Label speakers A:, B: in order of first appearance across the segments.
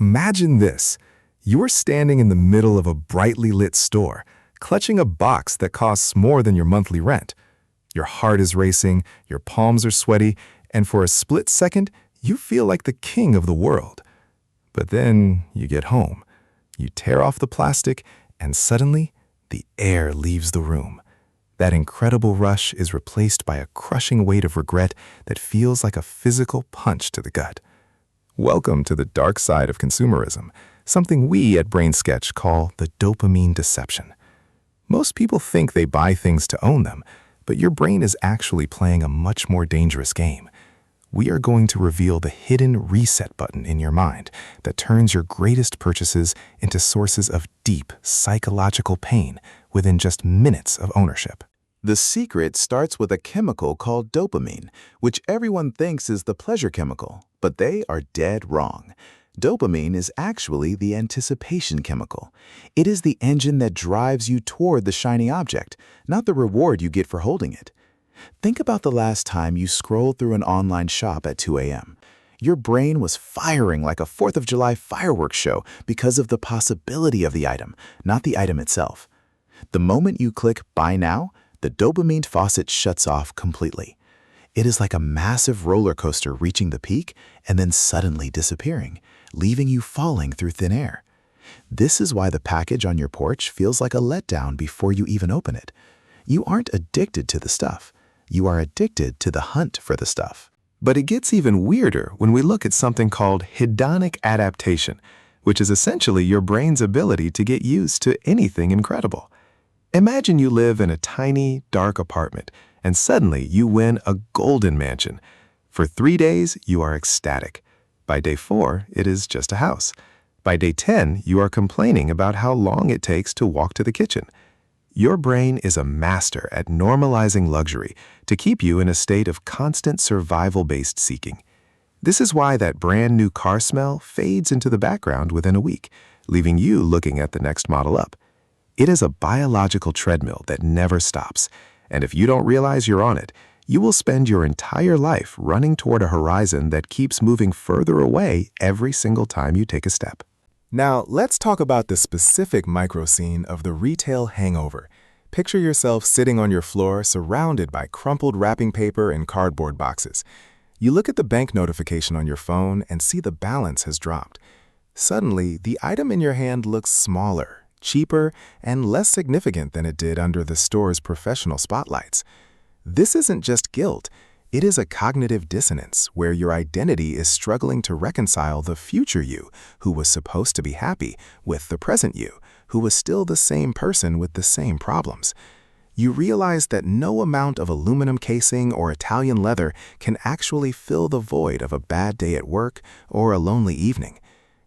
A: Imagine this. You're standing in the middle of a brightly lit store, clutching a box that costs more than your monthly rent. Your heart is racing, your palms are sweaty, and for a split second, you feel like the king of the world. But then you get home. You tear off the plastic, and suddenly, the air leaves the room. That incredible rush is replaced by a crushing weight of regret that feels like a physical punch to the gut. Welcome to the dark side of consumerism, something we at BrainSketch call the dopamine deception. Most people think they buy things to own them, but your brain is actually playing a much more dangerous game. We are going to reveal the hidden reset button in your mind that turns your greatest purchases into sources of deep psychological pain within just minutes of ownership.
B: The secret starts with a chemical called dopamine, which everyone thinks is the pleasure chemical, but they are dead wrong. Dopamine is actually the anticipation chemical. It is the engine that drives you toward the shiny object, not the reward you get for holding it. Think about the last time you scrolled through an online shop at 2 a.m. Your brain was firing like a 4th of July fireworks show because of the possibility of the item, not the item itself. The moment you click Buy Now, the dopamine faucet shuts off completely. It is like a massive roller coaster reaching the peak and then suddenly disappearing, leaving you falling through thin air. This is why the package on your porch feels like a letdown before you even open it. You aren't addicted to the stuff. You are addicted to the hunt for the stuff.
A: But it gets even weirder when we look at something called hedonic adaptation, which is essentially your brain's ability to get used to anything incredible. Imagine you live in a tiny, dark apartment, and suddenly you win a golden mansion. For 3 days, you are ecstatic. By day 4, it is just a house. By day 10, you are complaining about how long it takes to walk to the kitchen. Your brain is a master at normalizing luxury to keep you in a state of constant survival-based seeking. This is why that brand new car smell fades into the background within a week, leaving you looking at the next model up. It is a biological treadmill that never stops, and if you don't realize you're on it, you will spend your entire life running toward a horizon that keeps moving further away every single time you take a step. Now, let's talk about the specific micro-scene of the retail hangover. Picture yourself sitting on your floor surrounded by crumpled wrapping paper and cardboard boxes. You look at the bank notification on your phone and see the balance has dropped. Suddenly, the item in your hand looks smaller, cheaper, and less significant than it did under the store's professional spotlights. This isn't just guilt. It is a cognitive dissonance where your identity is struggling to reconcile the future you, who was supposed to be happy, with the present you, who was still the same person with the same problems. You realize that no amount of aluminum casing or Italian leather can actually fill the void of a bad day at work or a lonely evening.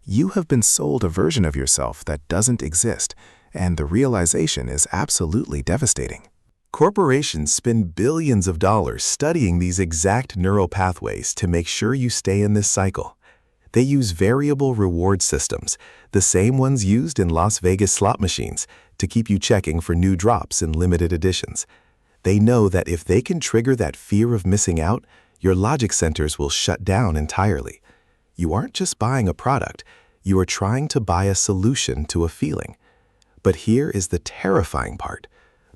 A: You have been sold a version of yourself that doesn't exist, and the realization is absolutely devastating. Corporations spend billions of dollars studying these exact neural pathways to make sure you stay in this cycle. They use variable reward systems, the same ones used in Las Vegas slot machines, to keep you checking for new drops in limited editions. They know that if they can trigger that fear of missing out, your logic centers will shut down entirely. You aren't just buying a product, you are trying to buy a solution to a feeling. But here is the terrifying part.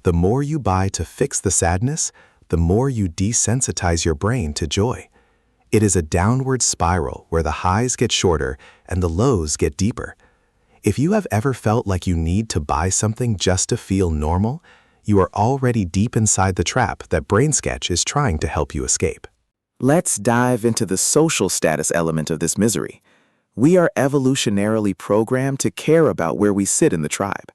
A: The more you buy to fix the sadness, the more you desensitize your brain to joy. It is a downward spiral where the highs get shorter and the lows get deeper. If you have ever felt like you need to buy something just to feel normal, you are already deep inside the trap that BrainSketch is trying to help you escape.
C: Let's dive into the social status element of this misery. We are evolutionarily programmed to care about where we sit in the tribe.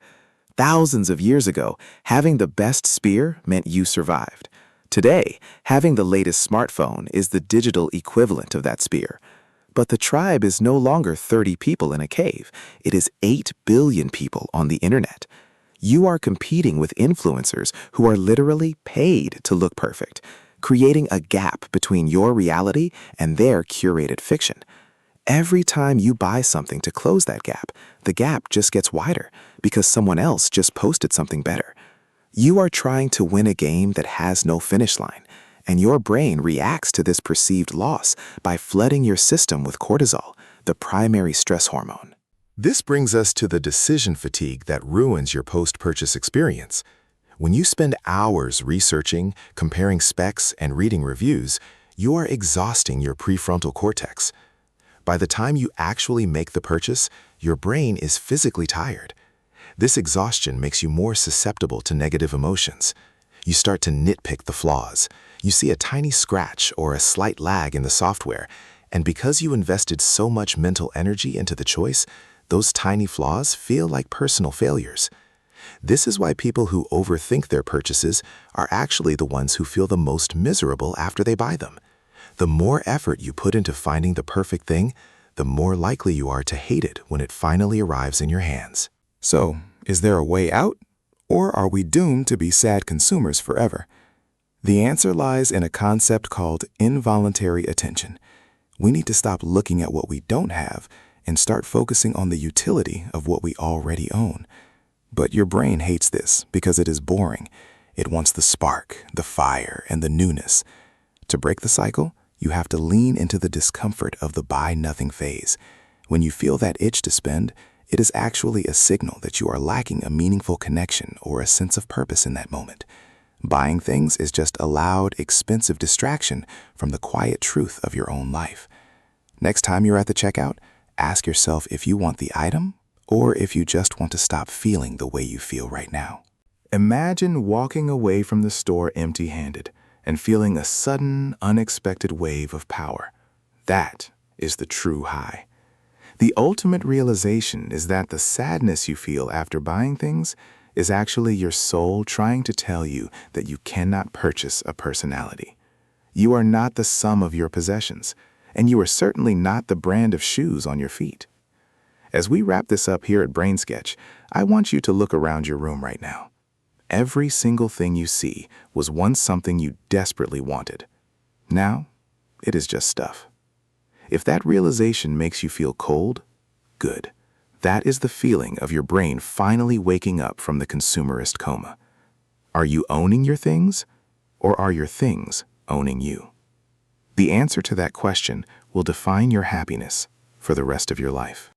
C: Thousands of years ago, having the best spear meant you survived. Today, having the latest smartphone is the digital equivalent of that spear. But the tribe is no longer 30 people in a cave. It is 8 billion people on the internet. You are competing with influencers who are literally paid to look perfect, creating a gap between your reality and their curated fiction. Every time you buy something to close that gap, the gap just gets wider because someone else just posted something better. You are trying to win a game that has no finish line, and your brain reacts to this perceived loss by flooding your system with cortisol, the primary stress hormone.
A: This brings us to the decision fatigue that ruins your post-purchase experience. When you spend hours researching, comparing specs, and reading reviews, you are exhausting your prefrontal cortex. By the time you actually make the purchase, your brain is physically tired. This exhaustion makes you more susceptible to negative emotions. You start to nitpick the flaws. You see a tiny scratch or a slight lag in the software, and because you invested so much mental energy into the choice, those tiny flaws feel like personal failures. This is why people who overthink their purchases are actually the ones who feel the most miserable after they buy them. The more effort you put into finding the perfect thing, the more likely you are to hate it when it finally arrives in your hands.
C: So, is there a way out? Or are we doomed to be sad consumers forever? The answer lies in a concept called involuntary attention. We need to stop looking at what we don't have and start focusing on the utility of what we already own. But your brain hates this because it is boring. It wants the spark, the fire, and the newness. To break the cycle, you have to lean into the discomfort of the buy-nothing phase. When you feel that itch to spend, it is actually a signal that you are lacking a meaningful connection or a sense of purpose in that moment. Buying things is just a loud, expensive distraction from the quiet truth of your own life. Next time you're at the checkout, ask yourself if you want the item or if you just want to stop feeling the way you feel right now. Imagine walking away from the store empty-handed and feeling a sudden, unexpected wave of power. That is the true high. The ultimate realization is that the sadness you feel after buying things is actually your soul trying to tell you that you cannot purchase a personality. You are not the sum of your possessions, and you are certainly not the brand of shoes on your feet. As we wrap this up here at BrainSketch, I want you to look around your room right now. Every single thing you see was once something you desperately wanted. Now, it is just stuff. If that realization makes you feel cold, good. That is the feeling of your brain finally waking up from the consumerist coma. Are you owning your things, or are your things owning you? The answer to that question will define your happiness for the rest of your life.